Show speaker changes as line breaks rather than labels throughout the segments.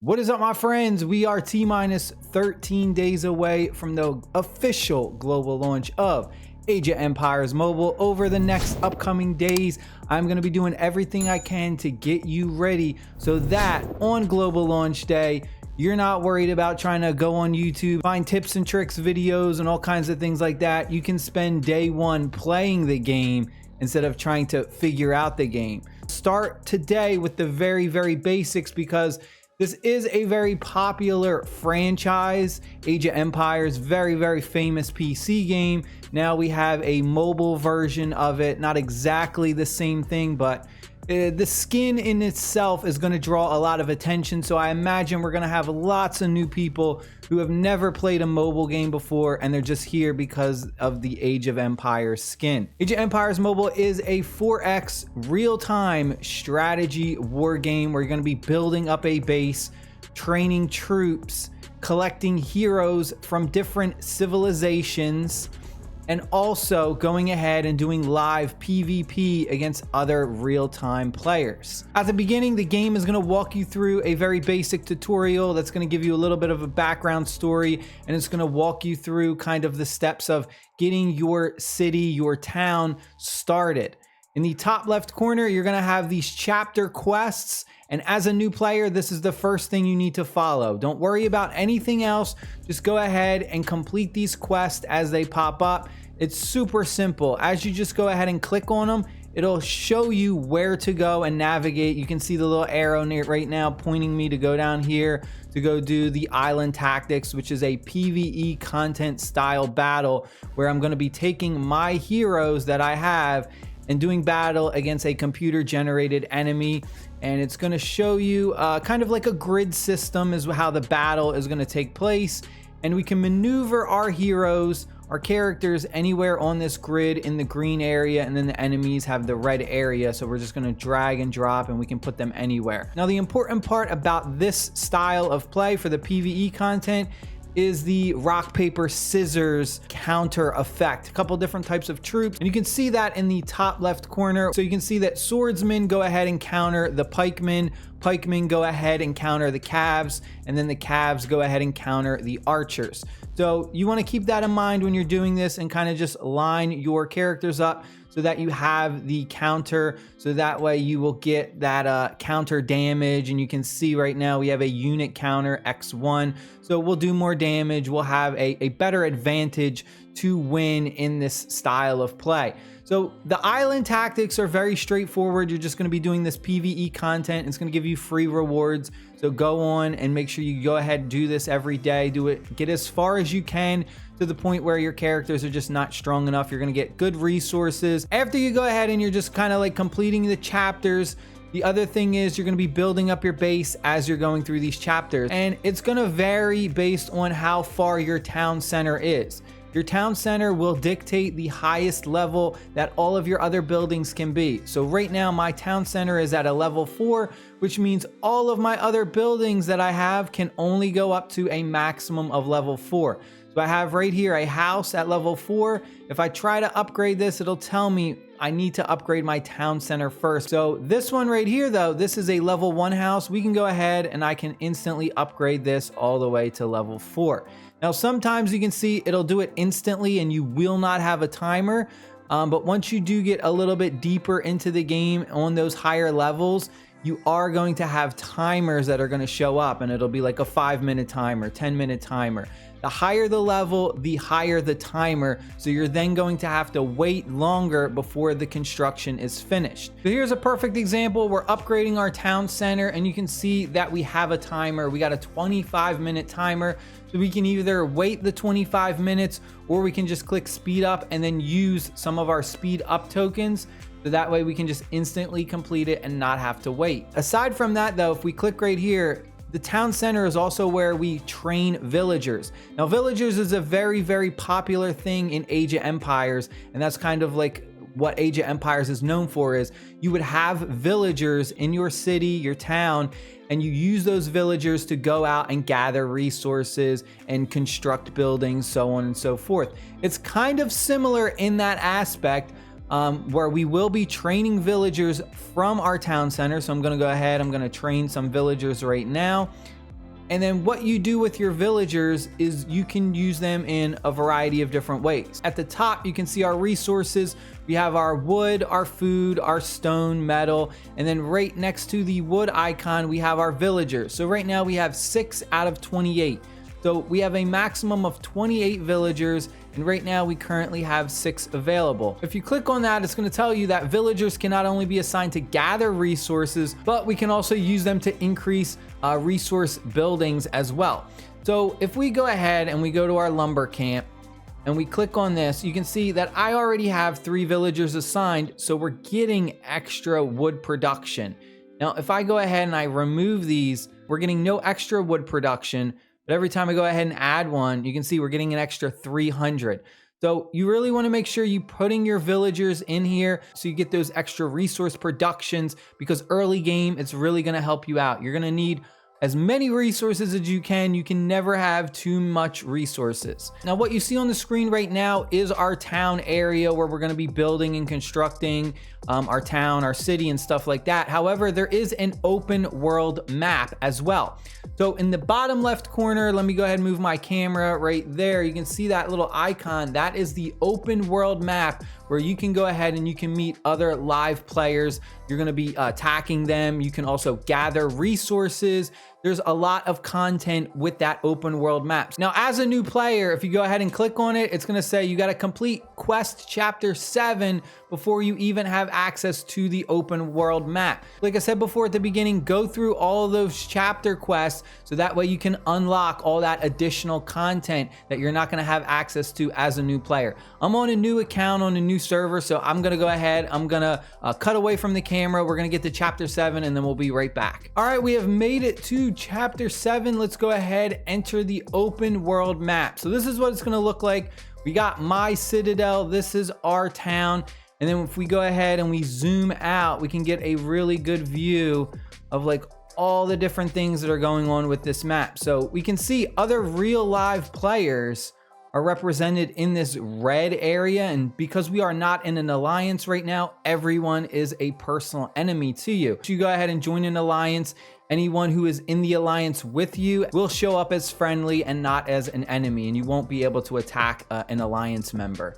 What is up, my friends? We are T-minus 13 days away from the official global launch of Age of Empires Mobile. Over the next upcoming days, I'm going to be doing everything I can to get you ready so that on global launch day, you're not worried about trying to go on YouTube, find tips and tricks videos and all kinds of things like that. You can spend day one playing the game instead of trying to figure out the game. Start today with the very basics, because this is a very popular franchise. Age of Empires, very famous PC game. Now we have a mobile version of it. Not exactly the same thing, but the skin in itself is going to draw a lot of attention. So I imagine we're going to have lots of new people who have never played a mobile game before, and they're just here because of the Age of Empires skin. Age of Empires Mobile is a 4X real-time strategy war game where you're going to be building up a base, training troops, collecting heroes from different civilizations, and also going ahead and doing live PvP against other real-time players. At the beginning, the game is going to walk you through a very basic tutorial that's going to give you a little bit of a background story, and it's going to walk you through kind of the steps of getting your city, your town started. In the top left corner, you're going to have these chapter quests, and as a new player, this is the first thing you need to follow. Don't worry about anything else. Just go ahead and complete these quests as they pop up. It's super simple. As you just go ahead and click on them, it'll show you where to go and navigate. You can see the little arrow right now pointing me to go down here to go do the Island Tactics, which is a PvE content style battle where I'm going to be taking my heroes that I have and doing battle against a computer generated enemy. And it's going to show you kind of like a grid system is how the battle is going to take place. And we can maneuver our heroes, our characters, anywhere on this grid in the green area, and then the enemies have the red area. So we're just going to drag and drop and we can put them anywhere. Now, the important part about this style of play for the PvE content is the rock, paper, scissors counter effect. A couple different types of troops, and you can see that in the top left corner. So you can see that swordsmen go ahead and counter the pikemen, pikemen go ahead and counter the calves, and then the calves go ahead and counter the archers. So you want to keep that in mind when you're doing this and kind of just line your characters up so that you have the counter, so that way you will get that counter damage. And you can see right now we have a unit counter X1, so we'll do more damage. We'll have a better advantage to win in this style of play. So the island tactics are very straightforward. You're just going to be doing this PvE content. It's going to give you free rewards. So go on and make sure you go ahead and do this every day. Do it, get as far as you can to the point where your characters are just not strong enough. You're going to get good resources. After you go ahead and you're just kind of like completing the chapters, the other thing is you're going to be building up your base as you're going through these chapters. And it's going to vary based on how far your town center is. Your town center will dictate the highest level that all of your other buildings can be. So right now my town center is at a level 4, which means all of my other buildings that I have can only go up to a maximum of level 4. So I have right here a house at level 4. If I try to upgrade this, it'll tell me I need to upgrade my town center first. So this one right here though, this is a level 1 house. We can go ahead and I can instantly upgrade this all the way to level 4. Now, sometimes you can see it'll do it instantly and you will not have a timer. But once you do get a little bit deeper into the game on those higher levels, you are going to have timers that are going to show up, and it'll be like a 5-minute timer, 10-minute timer. The higher the level, the higher the timer. So you're then going to have to wait longer before the construction is finished. So here's a perfect example. We're upgrading our town center and you can see that we have a timer. We got a 25-minute timer. So we can either wait the 25 minutes or we can just click speed up and then use some of our speed up tokens. So that way we can just instantly complete it and not have to wait. Aside from that though, if we click right here, the town center is also where we train villagers. Now, villagers is a very popular thing in Age of Empires, and that's kind of like what Age of Empires is known for. Is you would have villagers in your city, your town, and you use those villagers to go out and gather resources and construct buildings, so on and so forth. It's kind of similar in that aspect, where we will be training villagers from our town center. So I'm going to go ahead, I'm going to train some villagers right now. And then what you do with your villagers is you can use them in a variety of different ways. At the top, you can see our resources. We have our wood, our food, our stone, metal, and then right next to the wood icon, we have our villagers. So right now we have 6 out of 28. So we have a maximum of 28 villagers, and right now we currently have 6 available. If you click on that, it's going to tell you that villagers can not only be assigned to gather resources, but we can also use them to increase resource buildings as well. So if we go ahead and we go to our lumber camp and we click on this, you can see that I already have 3 villagers assigned, so we're getting extra wood production. Now, if I go ahead and I remove these, we're getting no extra wood production. But every time I go ahead and add one, you can see we're getting an extra 300. So you really want to make sure you putting your villagers in here so you get those extra resource productions, because early game, it's really going to help you out. You're going to need as many resources as you can. You can never have too much resources. Now, what you see on the screen right now is our town area where we're going to be building and constructing our town, our city, and stuff like that. However, there is an open world map as well. So in the bottom left corner, let me go ahead and move my camera right there. You can see that little icon. That is the open world map where you can go ahead and you can meet other live players. You're going to be attacking them. You can also gather resources. There's a lot of content with that open world map. Now, as a new player, if you go ahead and click on it, it's going to say you got to complete quest chapter 7 before you even have access to the open world map. Like I said before at the beginning, go through all of those chapter quests so that way you can unlock all that additional content that you're not going to have access to as a new player. I'm on a new account on a new server, so I'm going to go ahead. I'm going to cut away from the camera. We're going to get to chapter 7 and then we'll be right back. All right, we have made it to chapter 7. Let's go ahead, enter the open world map. So this is what it's going to look like. We got my citadel. This is our town. And then if we go ahead and we zoom out, we can get a really good view of like all the different things that are going on with this map. So we can see other real live players are represented in this red area, and because we are not in an alliance right now, everyone is a personal enemy to you. So you go ahead and join an alliance. Anyone who is in the alliance with you will show up as friendly and not as an enemy, and you won't be able to attack an alliance member.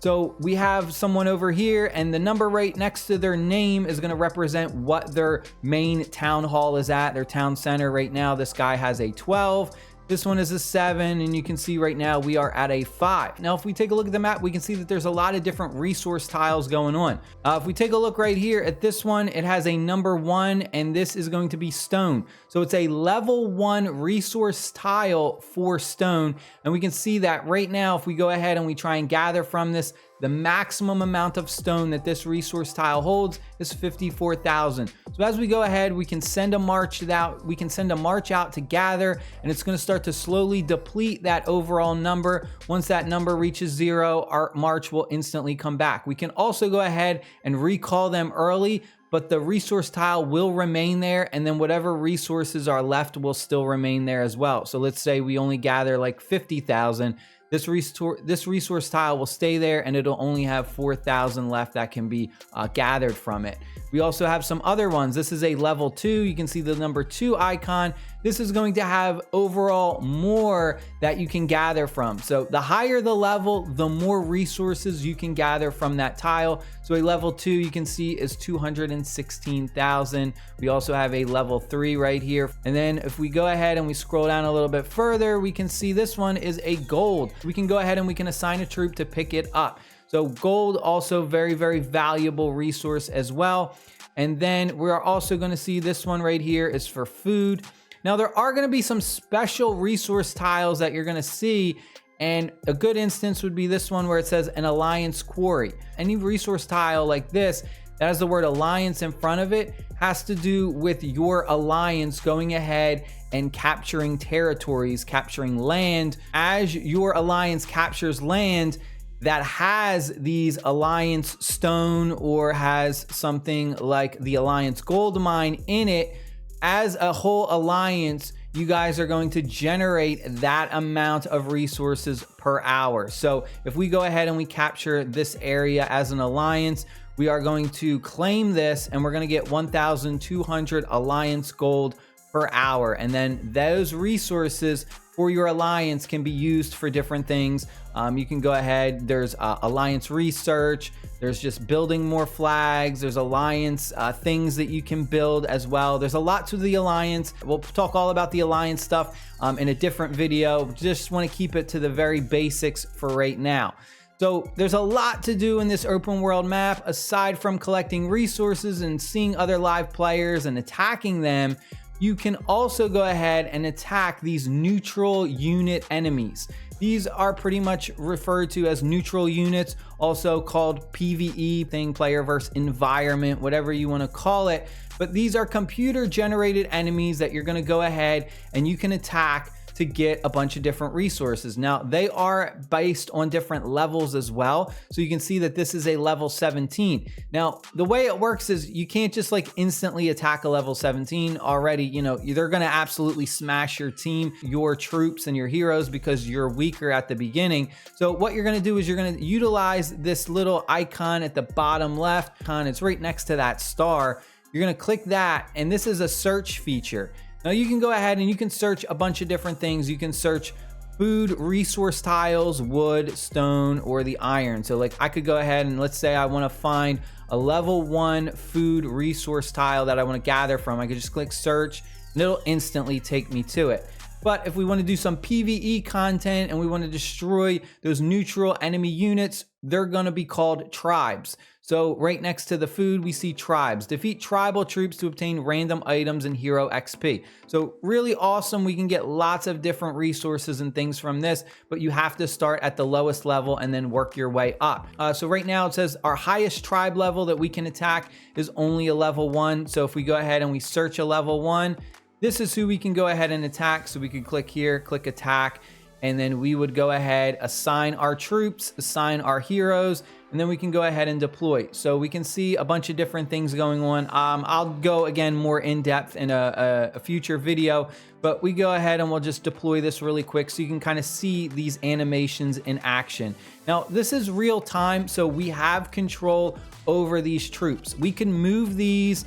So we have someone over here, and the number right next to their name is going to represent what their main town hall is at, their town center. Right now, this guy has a 12. This one is a 7, and you can see right now we are at a 5. Now, if we take a look at the map, we can see that there's a lot of different resource tiles going on. If we take a look right here at this one, it has a number 1, and this is going to be stone. So it's a level 1 resource tile for stone. And we can see that right now, if we go ahead and we try and gather from this, the maximum amount of stone that this resource tile holds is 54,000. So as we go ahead, we can send a march out. We can send a march out to gather, and it's going to start to slowly deplete that overall number. Once that number reaches 0, our march will instantly come back. We can also go ahead and recall them early, but the resource tile will remain there, and then whatever resources are left will still remain there as well. So let's say we only gather like 50,000. This resource tile will stay there, and it'll only have 4,000 left that can be gathered from it. We also have some other ones. This is a level 2. You can see the number 2 icon. This is going to have overall more that you can gather from. So the higher the level, the more resources you can gather from that tile. So a level 2 you can see is 216,000. We also have a level 3 right here. And then if we go ahead and we scroll down a little bit further, we can see this one is a gold. We can go ahead and we can assign a troop to pick it up. So gold, also very, very valuable resource as well. And then we're also going to see this one right here is for food. Now, there are going to be some special resource tiles that you're going to see, and a good instance would be this one where it says an alliance quarry. Any resource tile like this that has the word alliance in front of it has to do with your alliance going ahead and capturing territories, capturing land. As your alliance captures land that has these alliance stone or has something like the alliance gold mine in it, as a whole alliance, you guys are going to generate that amount of resources per hour. So if we go ahead and we capture this area as an alliance, we are going to claim this, and we're going to get 1,200 alliance gold per hour. And then those resources for your alliance can be used for different things. You can go ahead, there's alliance research, there's just building more flags, there's alliance things that you can build as well. There's a lot to the alliance. We'll talk all about the alliance stuff in a different video. Just want to keep it to the very basics for right now. So there's a lot to do in this open world map. Aside from collecting resources and seeing other live players and attacking them, you can also go ahead and attack these neutral unit enemies. These are pretty much referred to as neutral units, also called PvE, thing, player versus environment, whatever you want to call it. But these are computer generated enemies that you're going to go ahead and you can attack to get a bunch of different resources. Now, they are based on different levels as well. So you can see that this is a level 17. Now, the way it works is you can't just like instantly attack a level 17 already. You know, they're going to absolutely smash your team, your troops and your heroes because you're weaker at the beginning. So what you're going to do is you're going to utilize this little icon at the bottom left. It's right next to that star. You're going to click that, and this is a search feature. Now you can go ahead and you can search a bunch of different things. You can search food, resource tiles, wood, stone, or the iron. So like I could go ahead and let's say I want to find a level 1 food resource tile that I want to gather from. I could just click search and it'll instantly take me to it. But if we want to do some PvE content and we want to destroy those neutral enemy units, they're going to be called tribes. So right next to the food, we see tribes. Defeat tribal troops to obtain random items and hero XP. So really awesome. We can get lots of different resources and things from this, but you have to start at the lowest level and then work your way up. So right now it says our highest tribe level that we can attack is only a level 1. So if we go ahead and we search a level 1, this is who we can go ahead and attack. So we could click here, click attack, and then we would go ahead, assign our troops, assign our heroes, and then we can go ahead and deploy. So we can see a bunch of different things going on. I'll go again more in depth in a future video, but we go ahead and we'll just deploy this really quick so you can kind of see these animations in action. Now, this is real time, so we have control over these troops. We can move these.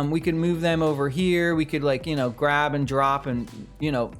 We could move them over here. We could like, grab and drop and,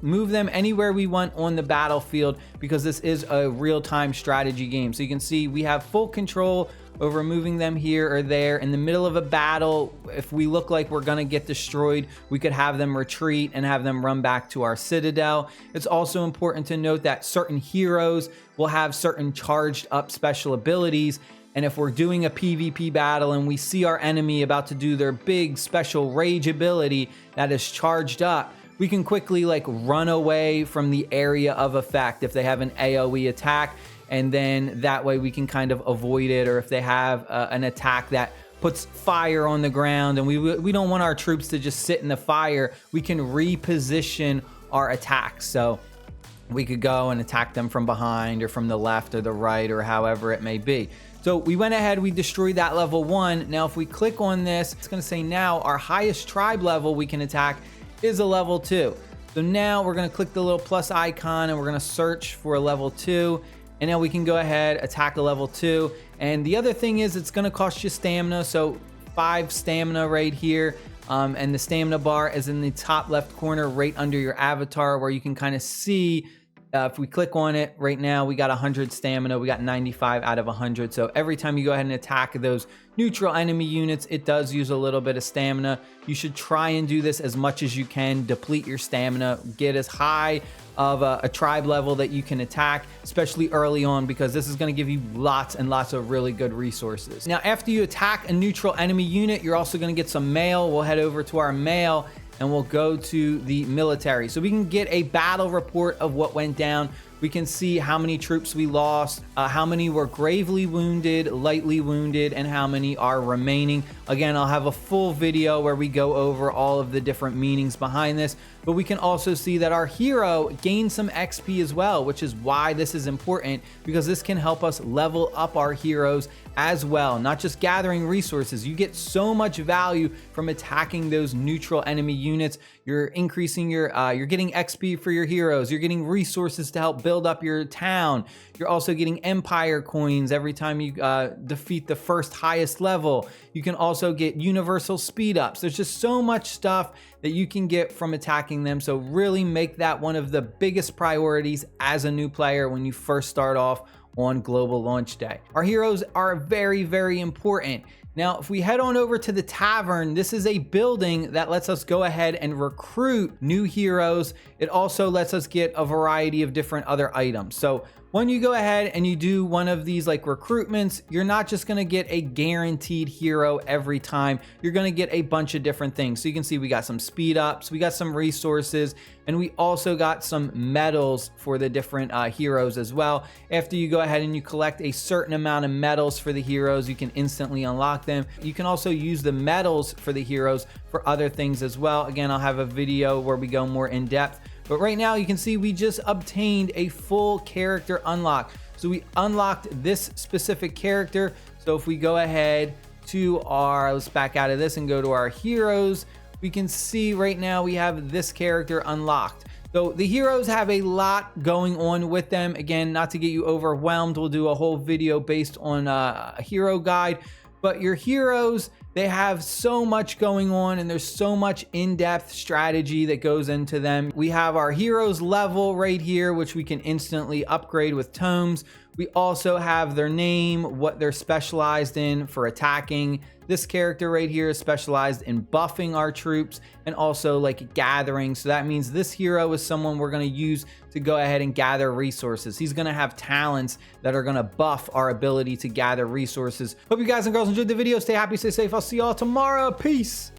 move them anywhere we want on the battlefield because this is a real-time strategy game. So you can see we have full control over moving them here or there. In the middle of a battle, if we look like we're gonna get destroyed, we could have them retreat and have them run back to our citadel. It's also important to note that certain heroes will have certain charged up special abilities. And if we're doing a PvP battle and we see our enemy about to do their big special rage ability that is charged up, we can quickly like run away from the area of effect if they have an AoE attack, and then that way we can kind of avoid it. Or if they have an attack that puts fire on the ground and we don't want our troops to just sit in the fire, we can reposition our attacks. So we could go and attack them from behind or from the left or the right or however it may be. So we went ahead, we destroyed that level 1. Now, if we click on this, it's gonna say now our highest tribe level we can attack is a level 2. So now we're gonna click the little plus icon and we're gonna search for a level 2. And now we can go ahead, attack a level 2. And the other thing is it's gonna cost you stamina. So 5 stamina right here. And the stamina bar is in the top left corner right under your avatar where you can kind of see. If we click on it right now, we got 100 stamina. We got 95 out of 100. So every time you go ahead and attack those neutral enemy units, it does use a little bit of stamina. You should try and do this as much as you can. Deplete your stamina. Get as high of a tribe level that you can attack, especially early on, because this is going to give you lots and lots of really good resources. Now, after you attack a neutral enemy unit, you're also going to get some mail. We'll head over to our mail and we'll go to the military. So we can get a battle report of what went down. We can see how many troops we lost, how many were gravely wounded, lightly wounded, and how many are remaining. Again, I'll have a full video where we go over all of the different meanings behind this, but we can also see that our hero gained some XP as well, which is why this is important, because this can help us level up our heroes as well. Not just gathering resources, you get so much value from attacking those neutral enemy units. You're increasing your, you're getting XP for your heroes, you're getting resources to help build build up your town. You're also getting empire coins every time you defeat the first highest level. You can also get universal speed ups. There's just so much stuff that you can get from attacking them. So really make that one of the biggest priorities as a new player when you first start off on global launch day. Our heroes are very, very important. Now, if we head on over to the tavern, this is a building that lets us go ahead and recruit new heroes. It also lets us get a variety of different other items. So when you go ahead and you do one of these like recruitments, you're not just gonna get a guaranteed hero every time. You're gonna get a bunch of different things. So you can see we got some speed ups, we got some resources, and we also got some medals for the different heroes as well. After you go ahead and you collect a certain amount of medals for the heroes, you can instantly unlock them. You can also use the medals for the heroes for other things as well. Again, I'll have a video where we go more in depth. But right now you can see we just obtained a full character unlock. So we unlocked this specific character. So if we go ahead to let's back out of this and go to our heroes, we can see right now we have this character unlocked. So the heroes have a lot going on with them. Again, not to get you overwhelmed, we'll do a whole video based on a hero guide. But your heroes, they have so much going on and there's so much in-depth strategy that goes into them. We have our heroes level right here, which we can instantly upgrade with tomes. We also have their name, what they're specialized in for attacking. This character right here is specialized in buffing our troops and also like gathering. So that means this hero is someone we're going to use to go ahead and gather resources. He's going to have talents that are going to buff our ability to gather resources. Hope you guys and girls enjoyed the video. Stay happy, stay safe. I'll see y'all tomorrow. Peace.